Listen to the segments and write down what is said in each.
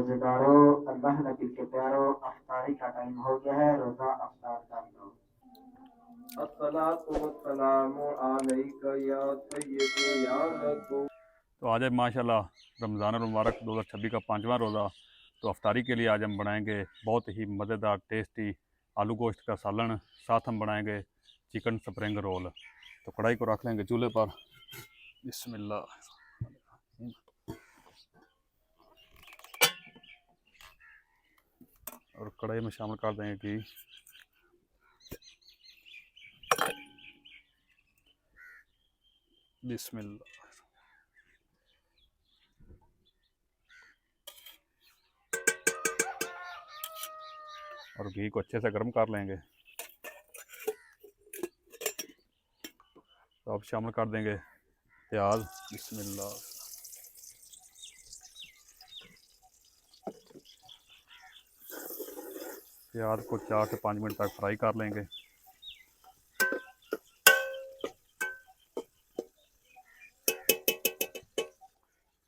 रोजेदारों, अल्लाह नबी के प्यारों, अफ्तारी का टाइम हो गया है, रोजा अफ्तार कर लो। अस्सलातु वस्सलामु अलैका या सय्यदी या नबी। तो आज है माशाल्लाह रमज़ान मुबारक 2026 का 5वां रोज़ा। तो अफ्तारी के लिए आज हम बनाएंगे बहुत ही मज़ेदार टेस्टी आलू गोश्त का सालन, साथ हम बनाएंगे चिकन स्प्रिंग रोल। तो कढ़ाई को रख लेंगे चूल्हे पर। बिस्मिल्लाह। और कढ़ाई में शामिल कर देंगे घी। बिस्मिल्लाह। और घी को अच्छे से गर्म कर लेंगे। तो अब शामिल कर देंगे प्याज। बिस्मिल्लाह। प्याज को 4 से 5 मिनट तक फ्राई कर लेंगे।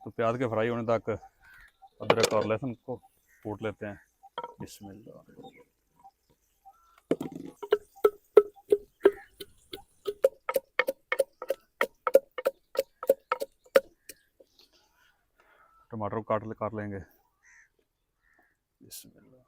तो प्याज के फ्राई होने तक अदरक और लहसुन को कूट लेते हैं। बिस्मिल्लाह। टमाटर को काट कर लेंगे। बिस्मिल्लाह।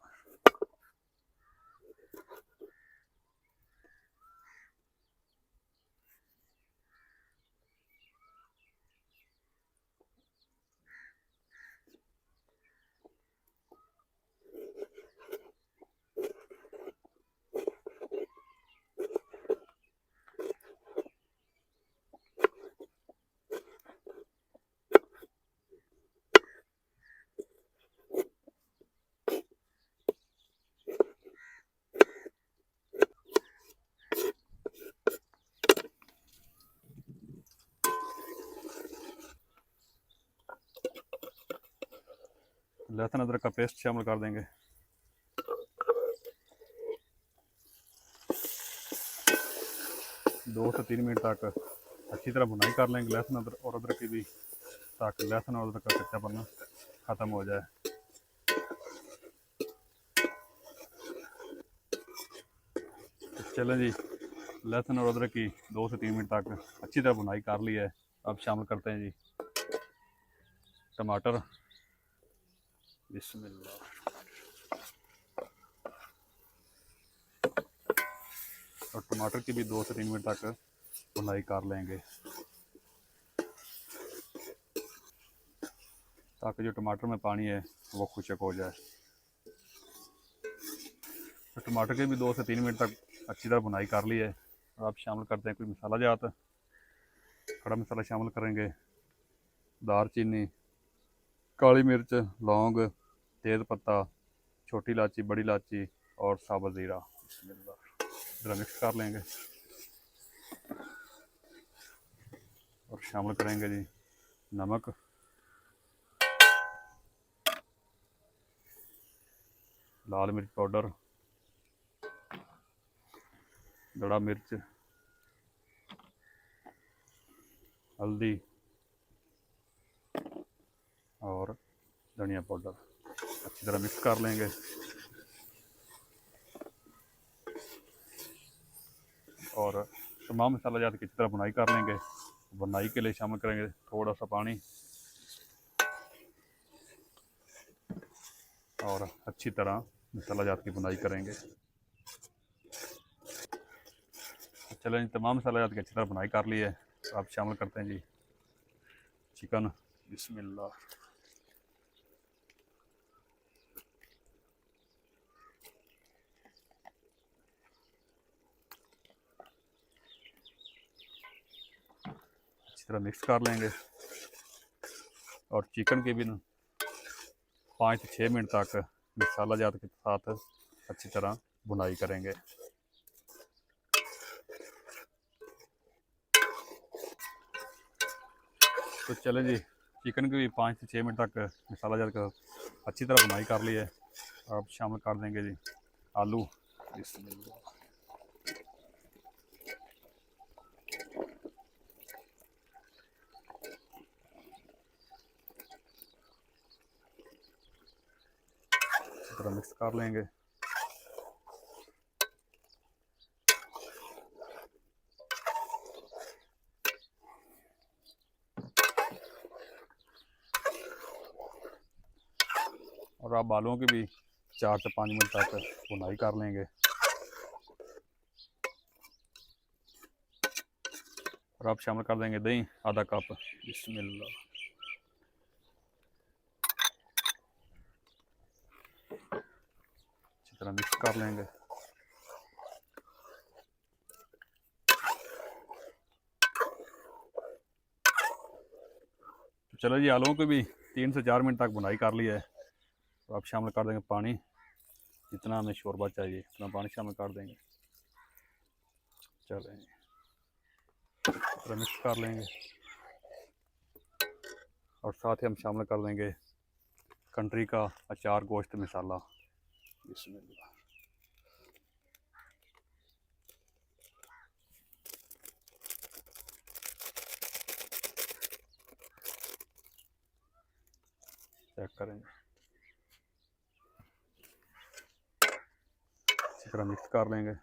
लहसुन अदरक का पेस्ट शामिल कर देंगे। दो से 3 मिनट तक अच्छी तरह भुनाई कर लेंगे लहसुन और अदरक की भी, ताकि लहसुन और अदरक का कच्चापन ख़त्म हो जाए। तो चलें जी, लहसुन और अदरक की 2 से 3 मिनट तक अच्छी तरह भुनाई कर ली है। अब शामिल करते हैं जी टमाटर। बिस्मिल्लाह। और टमाटर की भी 2 से 3 मिनट तक भुनाई कर लेंगे, ताकि जो टमाटर में पानी है वो खुशक हो जाए। तो टमाटर के भी 2 से 3 मिनट तक अच्छी तरह भुनाई कर ली है। और आप शामिल करते हैं कोई मसाला जात। खड़ा मसाला शामिल करेंगे दालचीनी, काली मिर्च, लौंग, तेज़ पत्ता, छोटी इलायची, बड़ी इलायची और साबुत ज़ीरा। ज़रा मिक्स कर लेंगे और शामिल करेंगे जी नमक, लाल मिर्च पाउडर, दड़ा मिर्च, हल्दी और धनिया पाउडर। अच्छी तरह मिक्स कर लेंगे। और तमाम मसाला जात की अच्छी तरह बुनाई कर लेंगे। बुनाई के लिए शामिल करेंगे थोड़ा सा पानी और अच्छी तरह मसाला जात की बुनाई करेंगे। चलें, तमाम मसाला जात की अच्छी तरह बुनाई कर ली है। तो आप शामिल करते हैं जी चिकन। बिस्मिल्लाह। अच्छी तरह मिक्स कर लेंगे और चिकन के भी 5 से 6 मिनट तक मसाला जात के साथ अच्छी तरह बुनाई करेंगे। तो चलें जी, चिकन की भी 5 से 6 मिनट तक मसाला जात का अच्छी तरह बुनाई कर ली है। अब शामिल कर देंगे जी आलू। बिस्मिल्लाह। तरह मिक्स कर लेंगे। और आप आलूओं की भी 4 से 5 मिनट तक भुनाई कर लेंगे। और आप शामिल कर देंगे दही आधा कप। बिस्मिल्लाह। अच्छी तरह मिक्स कर लेंगे। तो चलो जी, आलूओं को भी 3 से 4 मिनट तक भुनाई कर लिया है। तो आप शामिल कर देंगे पानी। जितना हमें शोरबा चाहिए उतना पानी शामिल कर देंगे। चलें, मिक्स कर लेंगे। और साथ ही हम शामिल कर देंगे कंट्री का अचार गोश्त मसाला। बिस्मिल्लाह। चेक करेंगे, अच्छी तरह मिक्स कर लेंगे।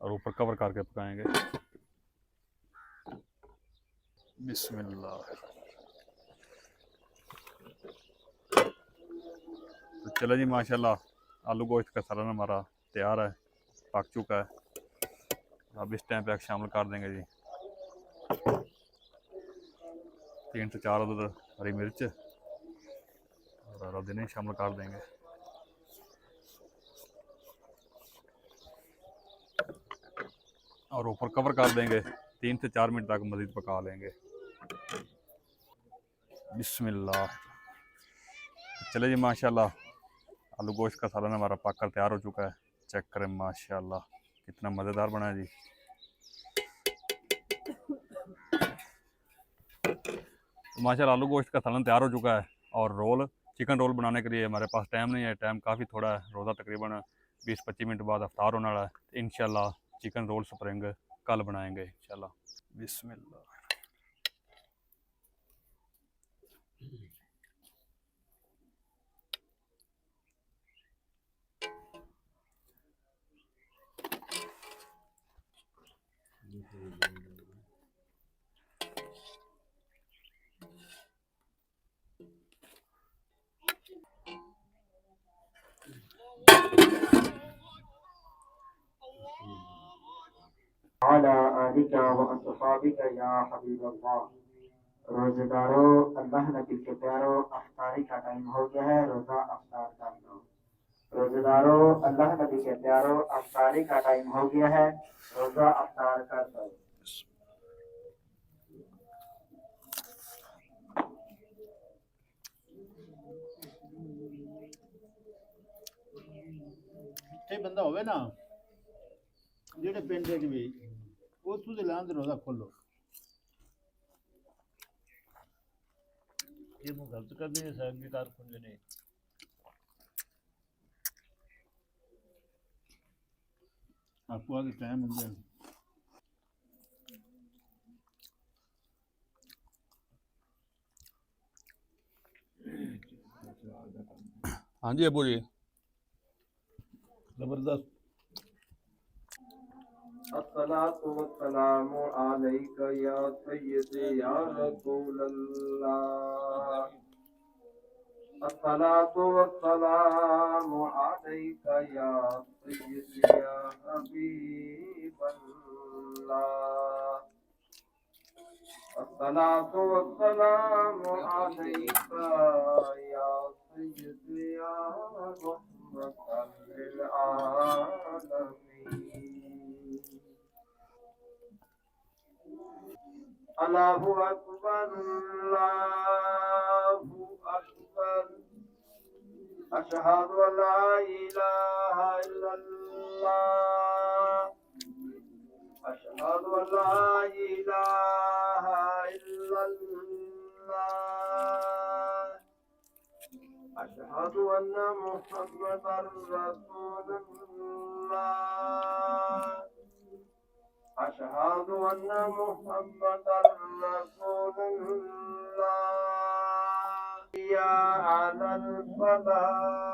और ऊपर कवर करके पकाएंगे। बिस्मिल्लाह। तो चलो जी, माशाल्लाह आलू गोश्त का सालन हमारा तैयार है, पक चुका है। अब इस टाइम पे शामिल कर देंगे जी 3 से 4 अदद हरी मिर्च और अदरक शामिल कर देंगे। और ऊपर कवर कर देंगे। 3 से 4 मिनट तक मज़ीद पका लेंगे। बिस्मिल्लाह। चले जी, माशाल्लाह आलू गोश्त का सालन हमारा पक कर तैयार हो चुका है। चेक करें माशाल्लाह कितना मज़ेदार बना है जी। तो माशाल्लाह आलू गोश्त का सालन तैयार हो चुका है। और चिकन रोल बनाने के लिए हमारे पास टाइम नहीं है, टाइम काफ़ी थोड़ा है। रोज़ा तकरीबन 20-25 मिनट बाद अफ्तार होने वाला है। इंशाल्लाह चिकन रोल स्प्रिंग कल बनाएंगे इंशाल्लाह। बिस्मिल्लाह। अला आलिका व अस्हाबिका या हबीब अल्लाह। रोजेदारों, अल्लाह नबी के प्यारों, अफ्तारी का टाइम हो गया है, रोजा अफ्तार कर लो। रोजेदारों, अल्लाह नबी के प्यारों, अफ्तारी का टाइम हो गया है, रोजा अफ्तार कर दो। ਇੱਥੇ ਬੰਦਾ ਹੋਵੇ ਨਾ ਜਿਹੜੇ ਪਿੰਡ ਦੇ ਵੀ ਉੱਥੋਂ ਦੇ ਲਾਂ ਦੇ ਰੋਜ਼ਾ ਖੋਲੋ। ਇਹ ਨੂੰ ਗਲਤ ਕਰਦੇ ਨੇ ਸੰਗੀਕਾਰ ਖੁੰਦੇ ਨੇ। ਆਪੋ ਆਗੇ ਟਾਈਮ ਹੁੰਦੇ ਨੇ। हाँ जी अबू जी, जबरदस्त। अस्सलातु वस्सलामु अलैका या सय्यदी या रसूल अल्लाह। अस्सलातु वस्सलामु अलैका या सय्यदी या हबीब अल्लाह। अस्सलातु वस्सलामु अलैका या सय्यदी या रहमतल लिल आलमीन। अल्लाहु अकबर अल्लाहु अकबर। अशहदु अल्ला इलाहा इल्लल्लाह। अशहदु अल्ला इलाहा इल्लल्लाह। अशहदु अन्ना मुहम्मदर रसूलुल्लाह। अशहदु अन्ना मुहम्मदर रसूलुल्लाह या अलल फलाह